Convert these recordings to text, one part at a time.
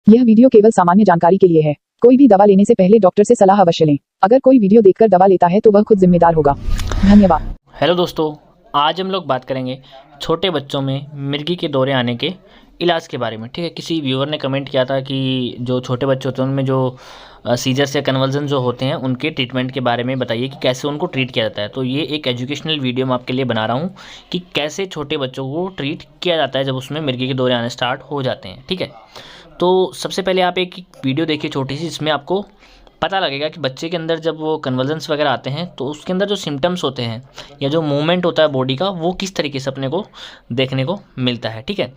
यह वीडियो केवल सामान्य जानकारी के लिए है। कोई भी दवा लेने से पहले डॉक्टर से सलाह अवश्य लें। अगर कोई वीडियो देखकर दवा लेता है तो वह खुद जिम्मेदार होगा। धन्यवाद। हेलो दोस्तों, आज हम लोग बात करेंगे छोटे बच्चों में मिर्गी के दौरे आने के इलाज के बारे में। ठीक है, किसी व्यूअर ने कमेंट किया था कि जो छोटे बच्चे होते हैं उनमें जो सीजर्स या कन्वर्जन जो होते हैं उनके ट्रीटमेंट के बारे में बताइए कि कैसे उनको ट्रीट किया जाता है। तो ये एक एजुकेशनल वीडियो मैं आपके लिए बना रहा हूँ कि कैसे छोटे बच्चों को ट्रीट किया जाता है जब उसमें मिर्गी के दौरे आने स्टार्ट हो जाते हैं। ठीक है, तो सबसे पहले आप एक वीडियो देखिए छोटी सी, जिसमें आपको पता लगेगा कि बच्चे के अंदर जब वो कन्वर्जन्स वगैरह आते हैं तो उसके अंदर जो सिम्टम्स होते हैं या जो मूवमेंट होता है बॉडी का, वो किस तरीके से अपने को देखने को मिलता है। ठीक है,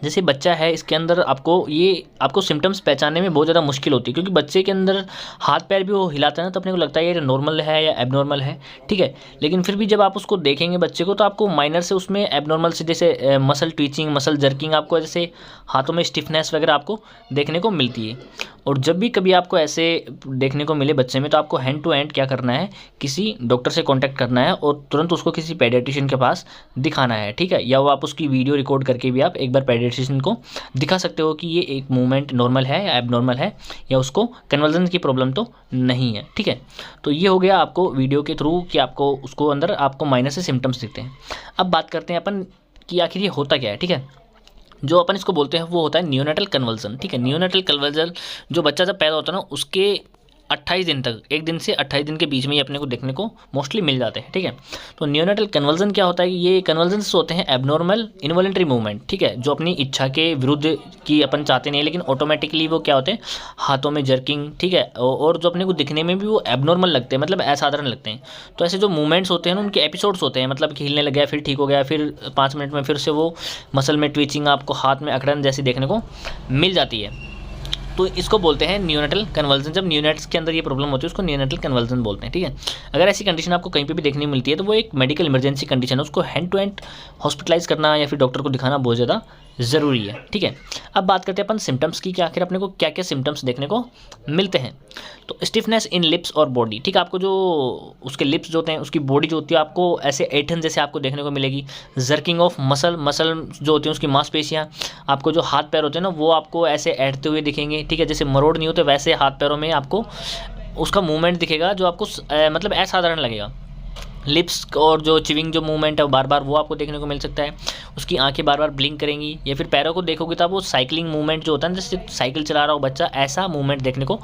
जैसे बच्चा है इसके अंदर आपको सिम्टम्स पहचानने में बहुत ज़्यादा मुश्किल होती है, क्योंकि बच्चे के अंदर हाथ पैर भी वो हिलाता है ना, तो अपने को लगता है ये नॉर्मल है या एबनॉर्मल है। ठीक है, लेकिन फिर भी जब आप उसको देखेंगे बच्चे को, तो आपको माइनर से उसमें एबनॉर्मल से जैसे मसल ट्विचिंग, मसल जर्किंग, आपको जैसे हाथों में स्टिफनेस वगैरह आपको देखने को मिलती है। और जब भी कभी आपको ऐसे देखने को मिले बच्चे में, तो आपको हैंड टू हैंड क्या करना है, किसी डॉक्टर से कांटेक्ट करना है और तुरंत उसको किसी पेडियाट्रिशियन के पास दिखाना है। ठीक है, या वो आप उसकी वीडियो रिकॉर्ड करके भी आप एक बार पेडियाट्रिशियन को दिखा सकते हो कि ये एक मूवमेंट नॉर्मल है या एबनॉर्मल है, या उसको कन्वर्जन की प्रॉब्लम तो नहीं है। ठीक है, तो ये हो गया आपको वीडियो के थ्रू कि आपको उसको अंदर आपको माइनर से सिम्टम्स दिखते हैं। अब बात करते हैं अपन कि आखिर ये होता क्या है। ठीक है, जो अपन इसको बोलते हैं वो होता है नियोनेटल कन्वर्जन। ठीक है, नियोनेटल कन्वर्जन जो बच्चा जब पैदा होता है ना, उसके 28 दिन तक, 1 दिन से 28 दिन के बीच में ही अपने को देखने को मोस्टली मिल जाते हैं। ठीक है, तो नियोनेटल कन्वर्जन क्या होता है कि ये कन्वर्जन्स होते हैं एबनॉर्मल इनवॉलंटरी मूवमेंट। ठीक है, जो अपनी इच्छा के विरुद्ध की अपन चाहते नहीं, लेकिन ऑटोमेटिकली वो क्या होते हैं, हाथों में जर्किंग। ठीक है, और जो अपने को दिखने में भी वो एबनॉर्मल लगते हैं, मतलब असाधारण लगते हैं। तो ऐसे जो मूवमेंट्स होते हैं ना, उनके एपिसोड्स होते हैं, मतलब कि हिलने लग गया, फिर ठीक हो गया, फिर 5 मिनट में फिर से वो मसल में ट्विचिंग, आपको हाथ में अकड़न जैसी देखने को मिल जाती है। तो इसको बोलते हैं नियोनेटल कन्वर्जन। जब नियोनेट्स के अंदर ये प्रॉब्लम होती है उसको नियोनेटल कन्वर्जन बोलते हैं। ठीक है, अगर ऐसी कंडीशन आपको कहीं पे भी देखने मिलती है तो वो एक मेडिकल इमरजेंसी कंडीशन है, उसको हैंड टू हैंड हॉस्पिटलाइज करना या फिर डॉक्टर को दिखाना बहुत ज़्यादा ज़रूरी है। ठीक है, अब बात करते हैं अपन सिम्टम्स की कि आखिर अपने को क्या क्या सिम्टम्स देखने को मिलते हैं। तो स्टिफनेस इन लिप्स और बॉडी। ठीक है, आपको जो उसके लिप्स जो होते हैं, उसकी बॉडी जो होती है, आपको ऐसे ऐठन जैसे आपको देखने को मिलेगी। जर्किंग ऑफ मसल जो होती हैं उसकी मांसपेशियाँ, आपको जो हाथ पैर होते हैं ना, वो आपको ऐसे ऐठते हुए दिखेंगे। ठीक है, जैसे मरोड़ नहीं होते वैसे हाथ पैरों में आपको उसका मूवमेंट दिखेगा, जो आपको मतलब असाधारण लगेगा। लिप्स और जो चिविंग जो मूवमेंट है बार बार वो आपको देखने को मिल सकता है। उसकी आंखें बार बार ब्लिंक करेंगी, या फिर पैरों को देखोगे तो आप वो साइकिलिंग मूवमेंट जो होता है ना, जैसे साइकिल चला रहा हो बच्चा, ऐसा मूवमेंट देखने को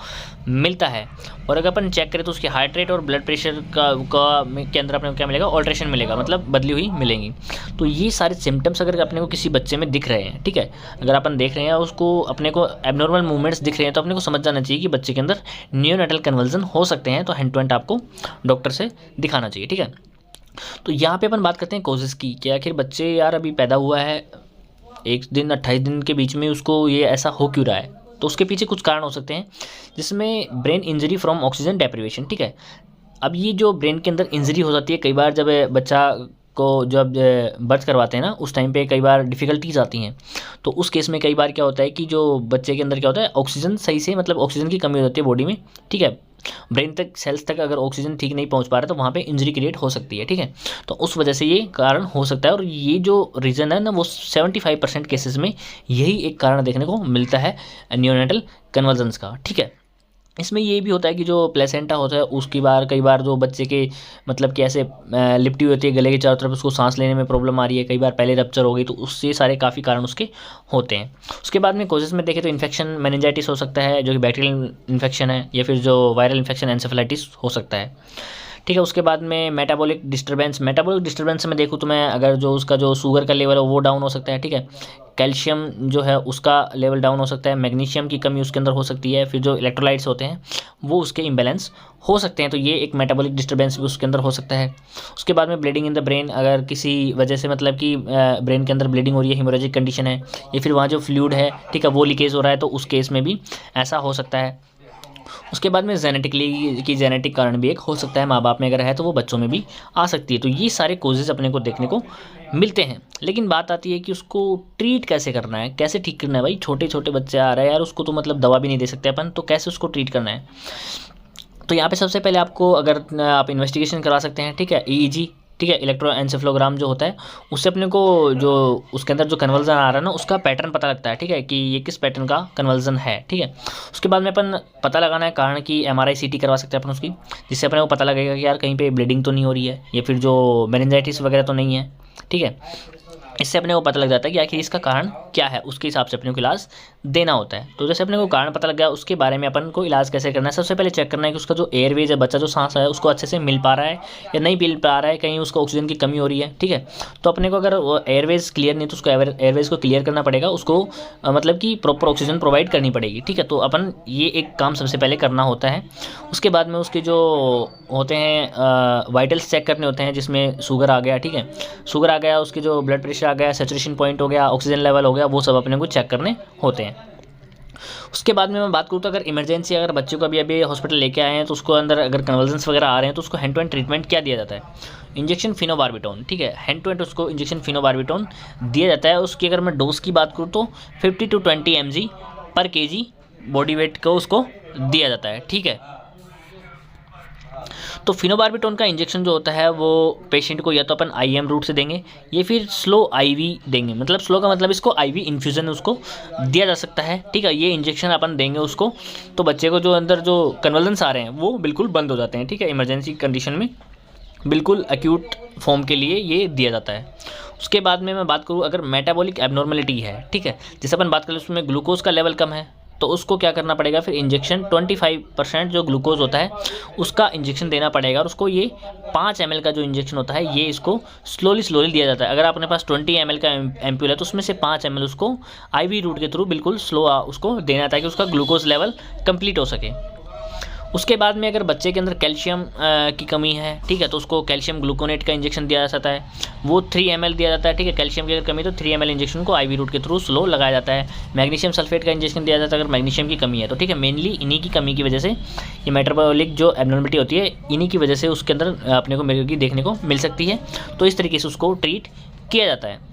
मिलता है। और अगर अपन चेक करें तो उसकी हार्ट रेट और ब्लड प्रेशर के अंदर अपने को क्या मिलेगा, ऑल्ट्रेशन मिलेगा, मतलब बदली हुई मिलेंगी। तो ये सारे सिम्टम्स अगर अपने को किसी बच्चे में दिख रहे हैं, ठीक है, अगर अपन देख रहे हैं उसको अपने को एबनॉर्मल मूवमेंट्स दिख रहे हैं, तो अपने को समझ जाना चाहिए कि बच्चे के अंदर नियोनेटल कन्वर्जन हो सकते हैं। तो हैंड टू हैंड आपको डॉक्टर से दिखाना चाहिए। ठीक है, तो यहाँ पे अपन बात करते हैं कोजेस की कि आखिर बच्चे यार अभी पैदा हुआ है, 1 दिन 28 दिन के बीच में उसको ये ऐसा हो क्यों रहा है। तो उसके पीछे कुछ कारण हो सकते हैं, जिसमें brain injury from oxygen deprivation. ठीक है, अब ये जो ब्रेन के अंदर इंजरी हो जाती है, कई बार जब बच्चा को जब बर्थ करवाते हैं ना, उस टाइम पे कई बार डिफ़िकल्टीज आती हैं। तो उस केस में कई बार क्या होता है कि जो बच्चे के अंदर क्या होता है, ऑक्सीजन सही से, मतलब ऑक्सीजन की कमी हो जाती है बॉडी में। ठीक है, ब्रेन तक, सेल्स तक अगर ऑक्सीजन ठीक नहीं पहुंच पा रहा तो वहाँ पे इंजरी क्रिएट हो सकती है। ठीक है, तो उस वजह से ये कारण हो सकता है, और ये जो रीज़न है ना, वो 75% केसेस में यही एक कारण देखने को मिलता है नियोनेटल कन्वर्जन्स का। ठीक है, इसमें ये भी होता है कि जो प्लेसेंटा होता है उसकी कई बार जो बच्चे के मतलब कि ऐसे लिपटी हुई होती है गले के चारों तरफ, उसको सांस लेने में प्रॉब्लम आ रही है, कई बार पहले रप्चर हो गई, तो उससे सारे काफ़ी कारण उसके होते हैं। उसके बाद में कोजेस में देखें तो इन्फेक्शन, मेनिंजाइटिस हो सकता है जो कि बैक्टीरियल इन्फेक्शन है, या फिर जो वायरल इन्फेक्शन एंसेफेलाइटिस हो सकता है। ठीक है, उसके बाद में मेटाबॉलिक डिस्टर्बेंस में देखूँ तो मैं अगर जो उसका जो शुगर का लेवल है वो डाउन हो सकता है। ठीक है, कैल्शियम जो है उसका लेवल डाउन हो सकता है, मैग्नीशियम की कमी उसके अंदर हो सकती है, फिर जो इलेक्ट्रोलाइट्स होते हैं वो उसके इम्बैलेंस हो सकते हैं। तो ये एक मेटाबॉलिक डिस्टर्बेंस भी उसके अंदर हो सकता है। उसके बाद में ब्लीडिंग इन द ब्रेन, अगर किसी वजह से मतलब कि ब्रेन के अंदर ब्लीडिंग हो रही है, हेमोरेजिक कंडीशन है, या फिर वहाँ जो फ्लूइड है, ठीक है, वो लीकेज हो रहा है, तो उस केस में भी ऐसा हो सकता है। उसके बाद में जेनेटिक कारण भी एक हो सकता है, माँ बाप में अगर है तो वो बच्चों में भी आ सकती है। तो ये सारे कोजेज़ अपने को देखने को मिलते हैं। लेकिन बात आती है कि उसको ट्रीट कैसे करना है, कैसे ठीक करना है। भाई छोटे छोटे बच्चे आ रहे हैं यार, उसको तो मतलब दवा भी नहीं दे सकते अपन, तो कैसे उसको ट्रीट करना है। तो यहाँ पे सबसे पहले आपको, अगर आप इन्वेस्टिगेशन करा सकते हैं, ठीक है, EEG ठीक है, इलेक्ट्रोएन्सेफलोग्राम जो होता है उससे अपने को जो उसके अंदर जो कन्वर्जन आ रहा है ना उसका पैटर्न पता लगता है, ठीक है, कि ये किस पैटर्न का कन्वर्जन है, ठीक है। उसके बाद में अपन पता लगाना है कारण कि MRI CT करवा सकते हैं अपन उसकी, जिससे अपने को पता लगेगा कि यार कहीं पे ब्लीडिंग तो नहीं हो रही है या फिर जो मेनिंजाइटिस वगैरह तो नहीं है, ठीक है। इससे अपने को पता लग जाता है कि आखिर इसका कारण क्या है, उसके हिसाब से अपने को इलाज देना होता है। तो जैसे अपने को कारण पता लग गया, उसके बारे में अपन को इलाज कैसे करना है, सबसे पहले चेक करना है कि उसका जो एयरवेज है, बच्चा जो सांस है उसको अच्छे से मिल पा रहा है या नहीं मिल पा रहा है, कहीं उसको ऑक्सीजन की कमी हो रही है, ठीक है। तो अपने को अगर एयरवेज क्लियर नहीं तो उसको एयरवेज को क्लियर करना पड़ेगा, उसको मतलब कि प्रॉपर ऑक्सीजन प्रोवाइड करनी पड़ेगी, ठीक है। तो अपन ये एक काम सबसे पहले करना होता है। उसके बाद में उसके जो होते हैं वाइटल्स चेक करने होते हैं, जिसमें शुगर आ गया, ठीक है, शुगर आ गया, उसके जो ब्लड प्रेशर आ गया, सैचुरेशन पॉइंट हो गया, ऑक्सीजन लेवल हो गया, वो सब अपने को चेक करने होते हैं। उसके बाद में मैं बात करूँ तो अगर इमरजेंसी अगर बच्चे को अभी हॉस्पिटल लेके आए हैं तो उसको अंदर अगर कन्वल्जन्स वगैरह आ रहे हैं तो उसको हैंड टू हैंड ट्रीटमेंट क्या दिया जाता है, इंजेक्शन फिनोबार्बिटोन, ठीक है, हैंड टू हैंड उसको इंजेक्शन फिनोबार्बिटोन दिया जाता है। उसकी अगर मैं डोज की बात करूँ तो 50 to 20 mg पर kg बॉडी वेट को उसको दिया जाता है, ठीक है। तो फिनोबार्बिटोन का इंजेक्शन जो होता है वो पेशेंट को या तो अपन IM रूट से देंगे या फिर स्लो IV देंगे, मतलब स्लो का मतलब इसको IV इन्फ्यूज़न उसको दिया जा सकता है, ठीक है। ये इंजेक्शन अपन देंगे उसको तो बच्चे को जो अंदर जो कन्वल्जन्स आ रहे हैं वो बिल्कुल बंद हो जाते हैं, ठीक है। इमरजेंसी कंडीशन में बिल्कुल एक्यूट फॉर्म के लिए ये दिया जाता है। उसके बाद में मैं बात करूँ अगर मेटाबॉलिक एबनॉर्मलिटी है, ठीक है, जैसे अपन बात करें उसमें ग्लूकोज का लेवल कम है तो उसको क्या करना पड़ेगा, फिर इंजेक्शन 25% जो ग्लूकोज होता है उसका इंजेक्शन देना पड़ेगा। और उसको ये 5 ml का जो इंजेक्शन होता है ये इसको स्लोली दिया जाता है। अगर अपने पास 20 ml का एम्प्यूल है तो उसमें से 5 ml उसको IV रूट के थ्रू बिल्कुल स्लो उसको देना ताकि उसका ग्लूकोज लेवल कंप्लीट हो सके। उसके बाद में अगर बच्चे के अंदर कैल्शियम की कमी है, ठीक है, तो उसको कैल्शियम ग्लूकोनेट का इंजेक्शन दिया जा सकता है, वो 3 ml दिया जाता है, ठीक है। कैल्शियम की अगर कमी तो 3 ml इंजेक्शन को IV रूट के थ्रू स्लो लगाया जाता है। मैग्नीशियम सल्फेट का इंजेक्शन दिया जाता है अगर मैग्नीशियम की कमी है तो, ठीक है। मेनली इन्हीं की कमी की वजह से ये मेटाबॉलिक जो एबनॉर्मलिटी होती है इन्हीं की वजह से उसके अंदर अपने को मिर्गी देखने को मिल सकती है, तो इस तरीके से उसको ट्रीट किया जाता है।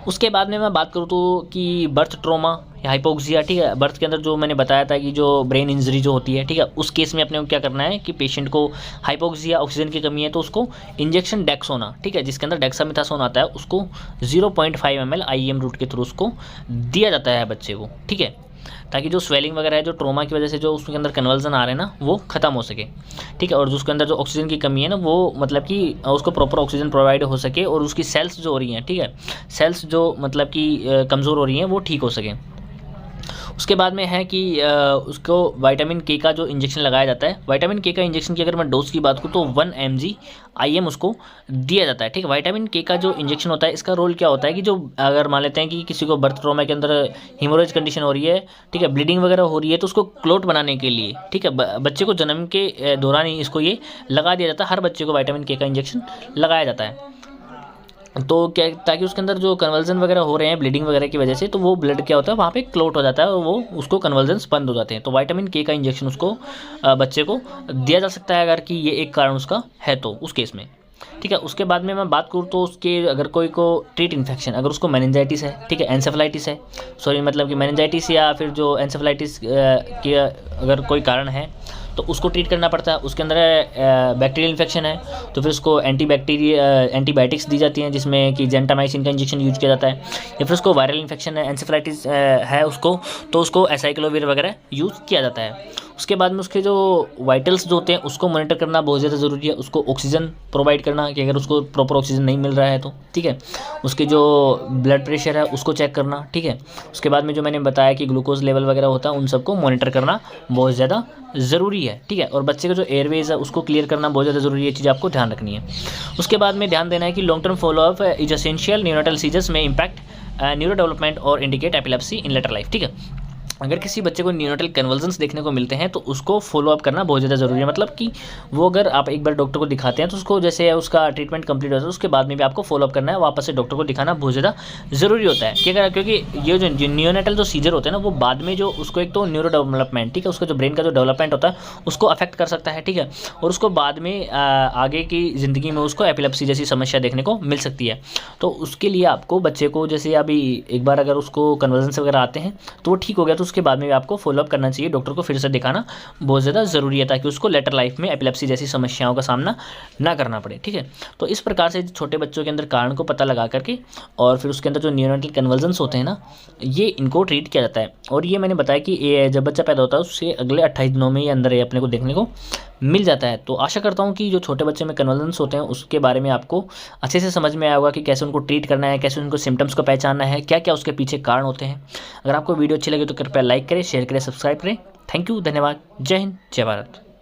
उसके बाद में मैं बात करूँ तो कि बर्थ ट्रोमा या हाइपोक्सिया, ठीक है, बर्थ के अंदर जो मैंने बताया था कि जो ब्रेन इंजरी जो होती है, ठीक है, उस केस में अपने को क्या करना है कि पेशेंट को हाइपोक्सिया ऑक्सीजन की कमी है तो उसको इंजेक्शन डेक्सोना, ठीक है, जिसके अंदर डेक्सामेथासोन आता है उसको 0.5 ml IM रूट के थ्रू उसको दिया जाता है बच्चे को, ठीक है, ताकि जो स्वेलिंग वगैरह है जो ट्रोमा की वजह से जो उसके अंदर कन्वर्जन आ रहे हैं ना वो ख़त्म हो सके, ठीक है। और जो उसके अंदर जो ऑक्सीजन की कमी है ना वो मतलब कि उसको प्रॉपर ऑक्सीजन प्रोवाइड हो सके और उसकी सेल्स जो हो रही हैं, ठीक है, सेल्स जो मतलब कि कमज़ोर हो रही हैं वो ठीक हो सकें। उसके बाद में है कि उसको विटामिन K का जो इंजेक्शन लगाया जाता है, विटामिन K का इंजेक्शन की अगर मैं डोज की बात करूँ तो 1 mg IM उसको दिया जाता है, ठीक है। विटामिन K का जो इंजेक्शन होता है इसका रोल क्या होता है कि जो अगर मान लेते हैं कि किसी को बर्थ ट्रॉमा के अंदर हिमोरेज कंडीशन हो रही है, ठीक है, ब्लीडिंग वगैरह हो रही है तो उसको क्लोट बनाने के लिए, ठीक है, बच्चे को जन्म के दौरान ही इसको ये लगा दिया जाता है। हर बच्चे को विटामिन K का इंजेक्शन लगाया जाता है तो क्या, ताकि उसके अंदर जो कन्वर्जन वगैरह हो रहे हैं ब्लीडिंग वगैरह की वजह से तो वो ब्लड क्या होता है वहाँ पे क्लोट हो जाता है और वो उसको कन्वर्जन्स बंद हो जाते हैं। तो विटामिन K का इंजेक्शन उसको बच्चे को दिया जा सकता है अगर कि ये एक कारण उसका है तो उस केस में, ठीक है। उसके बाद में मैं बात करूँ तो उसके अगर कोई को ट्रीट इन्फेक्शन, अगर उसको मेनिंजाइटिस है, ठीक है, एंसेफेलाइटिस है, सॉरी मतलब कि मेनिंजाइटिस या फिर जो एंसेफेलाइटिस के अगर कोई कारण है तो उसको ट्रीट करना पड़ता है। उसके अंदर बैक्टीरियल इन्फेक्शन है तो फिर उसको एंटीबायोटिक्स दी जाती हैं जिसमें कि जेंटामाइसिन का इंजेक्शन यूज किया जाता है। या फिर उसको वायरल इन्फेक्शन है, एंसेफेलाइटिस है उसको तो उसको एसाइक्लोविर वगैरह यूज़ किया जाता है। उसके बाद में उसके जो वाइटल्स जो होते हैं उसको मॉनिटर करना बहुत ज़्यादा ज़रूरी है। उसको ऑक्सीजन प्रोवाइड करना कि अगर उसको प्रॉपर ऑक्सीजन नहीं मिल रहा है तो, ठीक है। उसके जो ब्लड प्रेशर है उसको चेक करना, ठीक है। उसके बाद में जो मैंने बताया कि ग्लूकोज लेवल वगैरह होता है उन सबको मॉनिटर करना बहुत ज़्यादा ज़रूरी है, ठीक है। और बच्चे का जो एयरवेज है उसको क्लियर करना बहुत ज़्यादा ज़रूरी है, ये चीज़ आपको ध्यान रखनी है। उसके बाद में ध्यान देना है कि long term follow up is essential, neuronal seizures में इम्पैक्ट न्यूरो डेवलपमेंट और indicate epilepsy in later life, ठीक है। अगर किसी बच्चे को न्यूरोनल कन्वर्जन्स देखने को मिलते हैं तो उसको फॉलोअप करना बहुत ज़्यादा ज़रूरी है। मतलब कि वो अगर आप एक बार डॉक्टर को दिखाते हैं तो उसको जैसे उसका ट्रीटमेंट कंप्लीट हो जाता है उसके बाद में भी आपको फॉलोअप करना है, वापस से डॉक्टर को दिखाना बहुत ज़्यादा ज़रूरी होता है कि अगर क्योंकि ये जो न्यूरोनल जो सीजर होते हैं ना वो बाद में जो उसको एक तो न्यूरो डेवलपमेंट, ठीक है, उसका जो ब्रेन का जो डेवलपमेंट होता है उसको अफेक्ट कर सकता है, ठीक है। और उसको बाद में आगे की ज़िंदगी में उसको एपिलेप्सी जैसी समस्या देखने को मिल सकती है। तो उसके लिए आपको बच्चे को जैसे अभी एक बार अगर उसको कन्वर्जन्स वगैरह आते हैं तो वो ठीक हो गया तो उसके बाद में भी आपको फॉलोअप करना चाहिए, डॉक्टर को फिर से दिखाना बहुत ज़्यादा ज़रूरी है, ताकि उसको लेटर लाइफ में एपिलेप्सी जैसी समस्याओं का सामना ना करना पड़े। ठीक है, तो इस प्रकार से छोटे बच्चों के अंदर कारण को पता लगा करके और फिर उसके अंदर जो न्यूरोनल कन्वर्जन्स होते हैं ना, ये इनको ट्रीट किया जाता है। और ये मैंने बताया कि ये जब बच्चा पैदा होता है उससे अगले 28 दिनों में ये अंदर ये अपने को देखने को मिल जाता है। तो आशा करता हूँ कि जो छोटे बच्चे में कन्वर्जन्स होते हैं उसके बारे में आपको अच्छे से समझ में आया होगा कि कैसे उनको ट्रीट करना है, कैसे उनको सिम्टम्स को पहचानना है, क्या क्या उसके पीछे कारण होते हैं। अगर आपको वीडियो अच्छी लगे तो कृपया लाइक करें, शेयर करें, सब्सक्राइब करें। थैंक यू, धन्यवाद। जय हिंद, जय भारत।